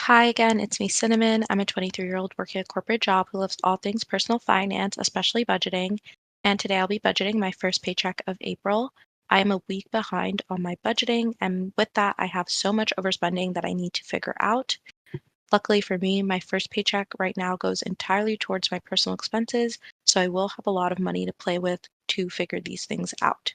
Hi again, it's me, Cinnamon. I'm a 23-year-old working a corporate job who loves all things personal finance, especially budgeting. And today I'll be budgeting my first paycheck of April. I am a week behind on my budgeting, and with that, I have so much overspending that I need to figure out. Luckily for me, my first paycheck right now goes entirely towards my personal expenses, so I will have a lot of money to play with to figure these things out.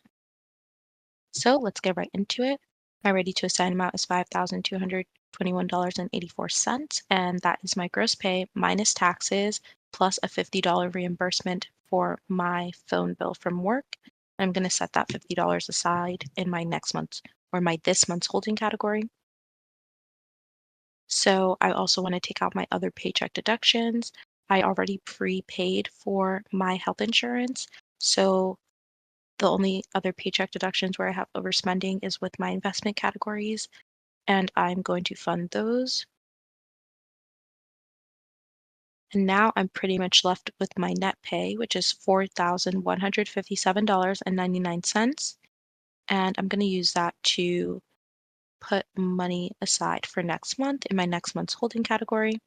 So let's get right into it. My ready to assign amount is $5,221.84, and that is my gross pay minus taxes plus a $50 reimbursement for my phone bill from work. I'm going to set that $50 aside in my next month's or my this month's holding category. So I also want to take out my other paycheck deductions. I already prepaid for my health insurance. So the only other paycheck deductions where I have overspending is with my investment categories, and I'm going to fund those. And now I'm pretty much left with my net pay, which is $4,157.99. And I'm going to use that to put money aside for next month in my next month's holding category.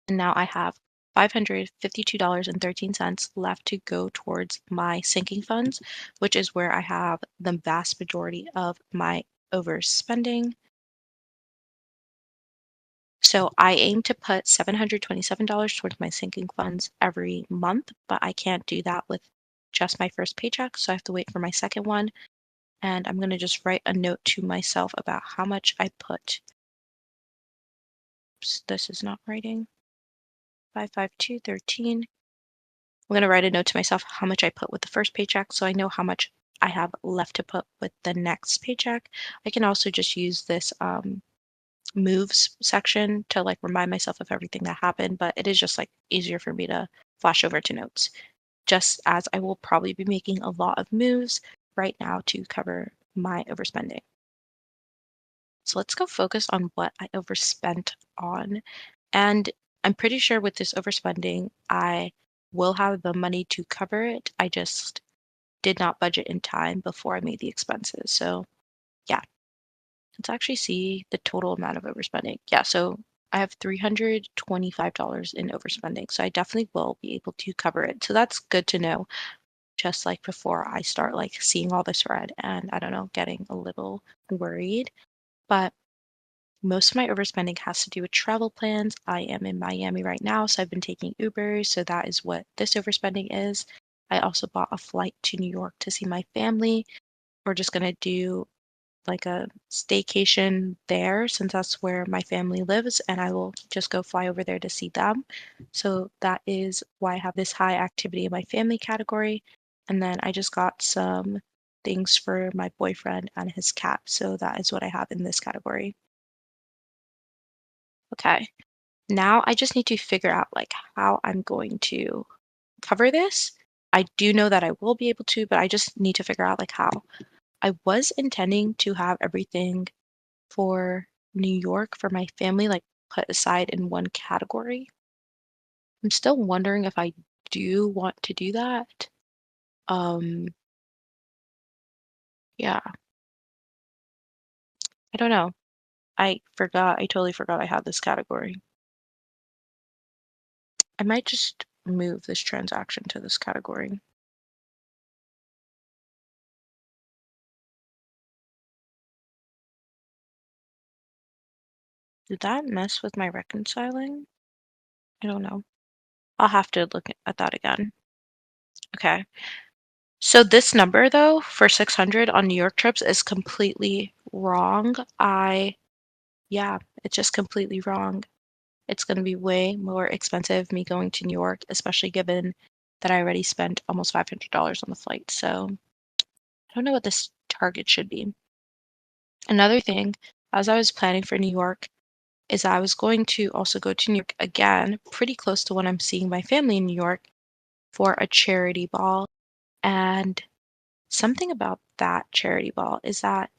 And now I have $552.13 left to go towards my sinking funds, which is where I have the vast majority of my overspending. So I aim to put $727 towards my sinking funds every month, but I can't do that with just my first paycheck. So I have to wait for my second one. And I'm going to just write a note to myself about how much I put. Oops, this is not writing. 55213. I'm going to write a note to myself how much I put with the first paycheck so I know how much I have left to put with the next paycheck. I can also just use this moves section to like remind myself of everything that happened, but it is just like easier for me to flash over to notes, just as I will probably be making a lot of moves right now to cover my overspending. So let's go focus on what I overspent on. And I'm pretty sure with this overspending, I will have the money to cover it. I just did not budget in time before I made the expenses. So yeah, let's actually see the total amount of overspending. Yeah, so I have $325 in overspending. So I definitely will be able to cover it. So that's good to know, just like before I start like seeing all this red and I don't know, getting a little worried. But most of my overspending has to do with travel plans. I am in Miami right now, so I've been taking Ubers. So that is what this overspending is. I also bought a flight to New York to see my family. We're just going to do like a staycation there since that's where my family lives, and I will just go fly over there to see them. So that is why I have this high activity in my family category. And then I just got some things for my boyfriend and his cat. So that is what I have in this category. Okay. Now I just need to figure out like how I'm going to cover this. I do know that I will be able to, but I just need to figure out like how. I was intending to have everything for New York for my family like put aside in one category. I'm still wondering if I do want to do that. Um, yeah, I don't know. I totally forgot I had this category. I might just move this transaction to this category. Did that mess with my reconciling? I don't know. I'll have to look at that again. Okay. So this number though for 600 on New York trips is completely wrong. Yeah, it's just completely wrong. It's going to be way more expensive me going to New York, especially given that I already spent almost $500 on the flight. So I don't know what this target should be. Another thing, as I was planning for New York, is I was going to also go to New York again, pretty close to when I'm seeing my family in New York for a charity ball. And something about that charity ball is that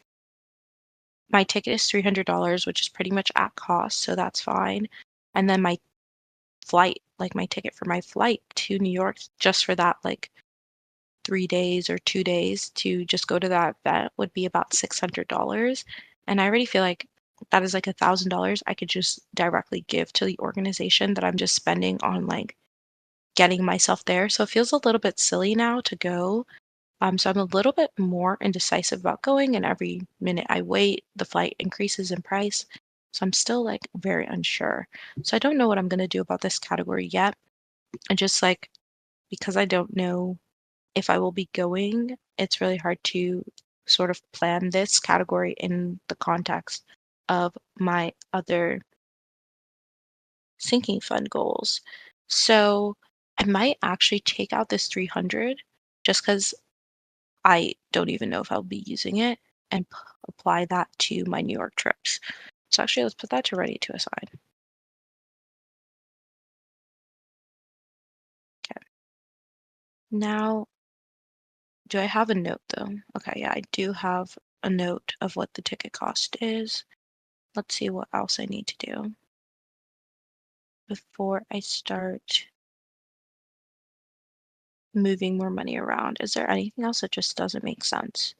my ticket is $300, which is pretty much at cost, so that's fine. And then my flight, like my ticket for my flight to New York just for that like 3 days or 2 days to just go to that event would be about $600. And I already feel like that is like $1,000 I could just directly give to the organization that I'm just spending on like getting myself there. So it feels a little bit silly now to go. So I'm a little bit more indecisive about going, and every minute I wait, the flight increases in price. So I'm still like very unsure. So I don't know what I'm going to do about this category yet. And just like because I don't know if I will be going, it's really hard to sort of plan this category in the context of my other sinking fund goals. So I might actually take out this 300 just because I don't even know if I'll be using it and apply that to my New York trips. So actually, let's put that to ready to aside. Okay. Now, do I have a note though? Okay, yeah, I do have a note of what the ticket cost is. Let's see what else I need to do before I start moving more money around. Is there anything else that just doesn't make sense?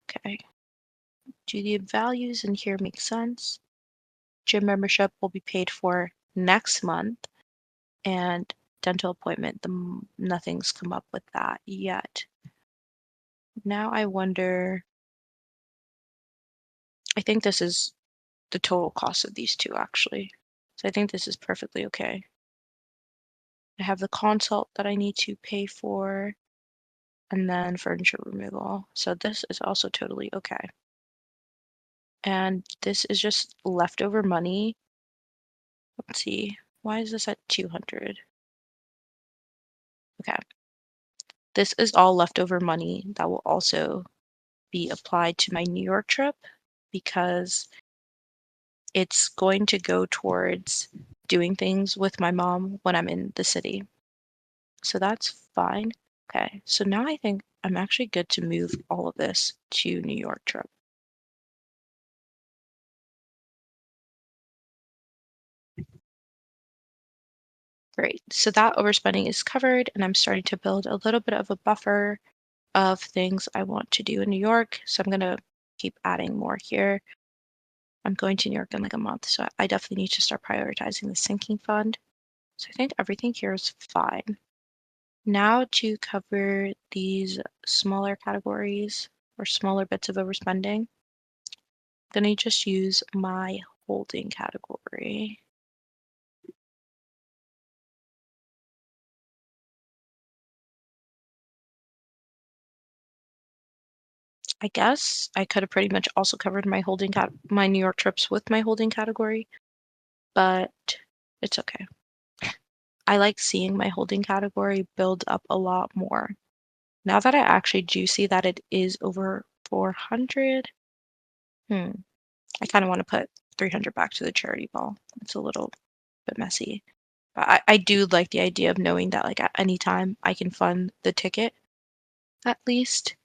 Okay. Do the values in here make sense? Gym membership will be paid for next month, and dental appointment, nothing's come up with that yet. Now I wonder, I think this is the total cost of these two actually. So I think this is perfectly okay. I have the consult that I need to pay for, and then furniture removal. So this is also totally okay. And this is just leftover money. Let's see, why is this at 200? Okay, this is all leftover money that will also be applied to my New York trip because it's going to go towards doing things with my mom when I'm in the city. So that's fine. Okay, so now I think I'm actually good to move all of this to New York trip. Great. So that overspending is covered, and I'm starting to build a little bit of a buffer of things I want to do in New York. So I'm going to keep adding more here. I'm going to New York in like a month, so I definitely need to start prioritizing the sinking fund. So I think everything here is fine. Now to cover these smaller categories or smaller bits of overspending, I'm going to just use my holding category. I guess I could have pretty much also covered my New York trips with my holding category, but it's okay. I like seeing my holding category build up a lot more. Now that I actually do see that it is over 400, I kind of want to put 300 back to the charity ball. It's a little bit messy. But I do like the idea of knowing that like at any time I can fund the ticket at least,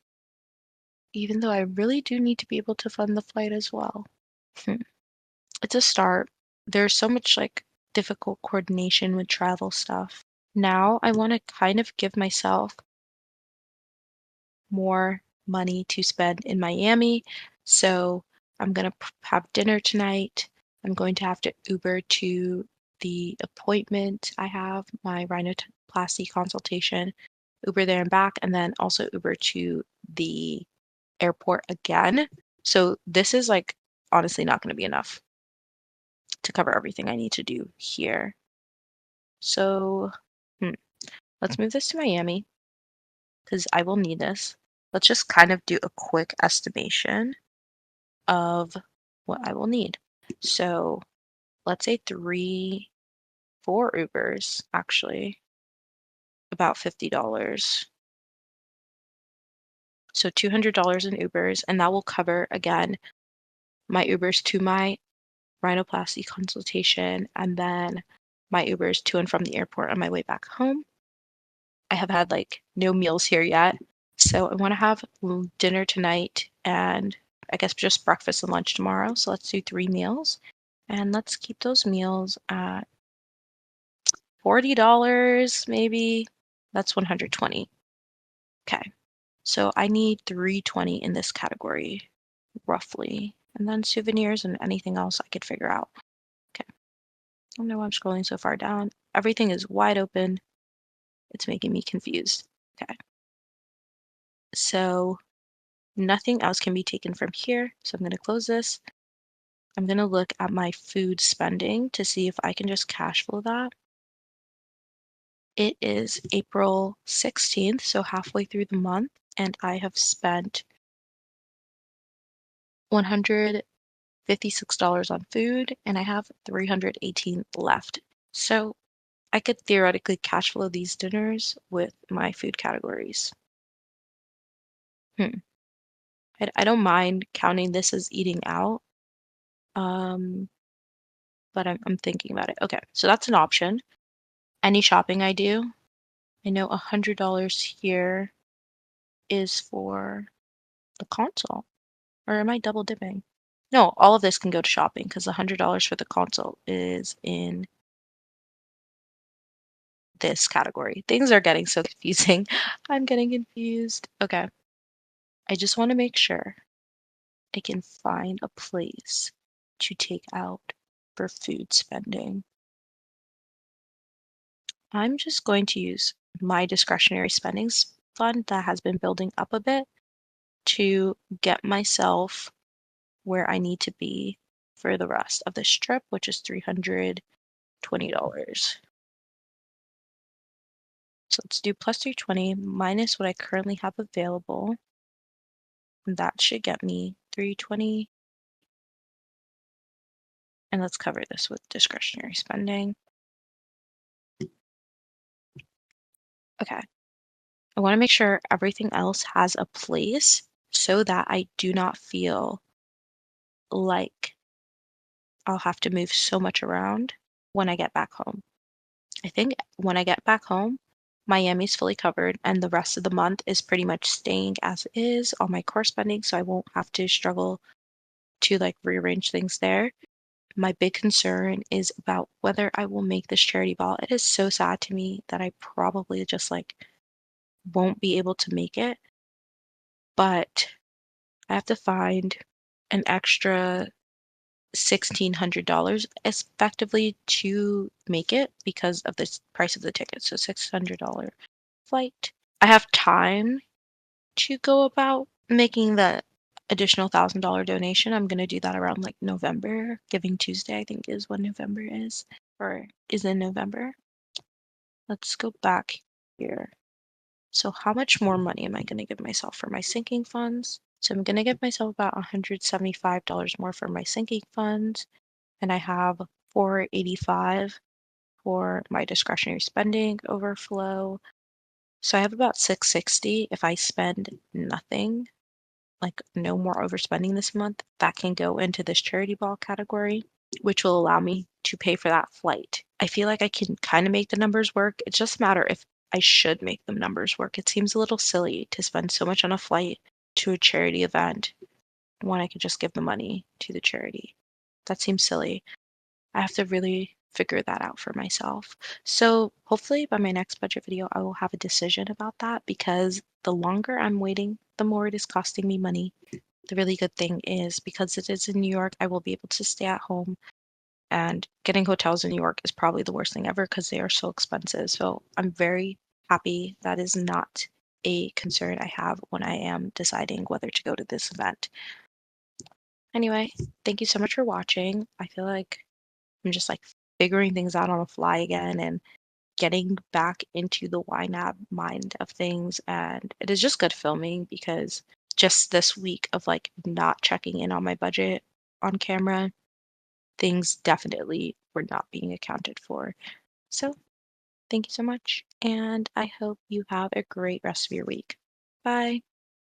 even though I really do need to be able to fund the flight as well. Hmm. It's a start. There's so much like difficult coordination with travel stuff. Now I want to kind of give myself more money to spend in Miami. So I'm going to have dinner tonight. I'm going to have to Uber to the appointment I have, my rhinoplasty consultation, Uber there and back, and then also Uber to the airport again. So this is like honestly not going to be enough to cover everything I need to do here. So let's move this to Miami because I will need this. Let's just kind of do a quick estimation of what I will need. So let's say 4 Ubers, actually, about $50. So $200 in Ubers, and that will cover, again, my Ubers to my rhinoplasty consultation, and then my Ubers to and from the airport on my way back home. I have had like no meals here yet, so I want to have dinner tonight and I guess just breakfast and lunch tomorrow. So let's do 3 meals, and let's keep those meals at $40 maybe. That's 120. Okay, so I need 320 in this category roughly. and then souvenirs and anything else I could figure out. Okay. I don't know why I'm scrolling so far down. Everything is wide open. It's making me confused. Okay. So nothing else can be taken from here. So I'm going to close this. I'm going to look at my food spending to see if I can just cash flow that. It is April 16th, so halfway through the month, and I have spent $156 on food, and I have $318 left. So I could theoretically cash flow these dinners with my food categories. Hmm. I don't mind counting this as eating out, um, but I'm thinking about it. Okay, so that's an option. Any shopping I do, I know $100 here is for the console. Or am I double dipping? No, all of this can go to shopping because $100 for the console is in this category. Things are getting so confusing. I'm getting confused. Okay. I just want to make sure I can find a place to take out for food spending. I'm just going to use my discretionary spendings fund that has been building up a bit to get myself where I need to be for the rest of this trip, which is $320. So let's do plus 320 minus what I currently have available. And that should get me 320. And let's cover this with discretionary spending. Okay. I want to make sure everything else has a place so that I do not feel like I'll have to move so much around when I get back home. I think when I get back home, Miami's fully covered and the rest of the month is pretty much staying as is on my core spending, so I won't have to struggle to like rearrange things there. My big concern is about whether I will make this charity ball. It is so sad to me that I probably just like won't be able to make it, but I have to find an extra $1,600 effectively to make it because of the price of the ticket. So $600 flight. I have time to go about making the additional $1,000 donation. I'm gonna do that around like November. Giving Tuesday, I think, is when November is, or is in November. Let's go back here. So how much more money am I gonna give myself for my sinking funds? So I'm gonna give myself about $175 more for my sinking funds, and I have 485 for my discretionary spending overflow. So I have about 660 if I spend nothing, like no more overspending this month, that can go into this charity ball category, which will allow me to pay for that flight. I feel like I can kind of make the numbers work. It's just a matter if I should make the numbers work. It seems a little silly to spend so much on a flight to a charity event when I could just give the money to the charity. That seems silly. I have to really figure that out for myself. So hopefully by my next budget video, I will have a decision about that because the longer I'm waiting, the more it is costing me money. The really good thing is because it is in New York, I will be able to stay at home, and getting hotels in New York is probably the worst thing ever because they are so expensive. So I'm very happy that is not a concern I have when I am deciding whether to go to this event. Anyway, thank you so much for watching. I feel like I'm just like figuring things out on the fly again and getting back into the ynab mind of things. And it is just good filming because just this week of like not checking in on my budget on camera, things definitely were not being accounted for. So thank you so much. And I hope you have a great rest of your week. Bye.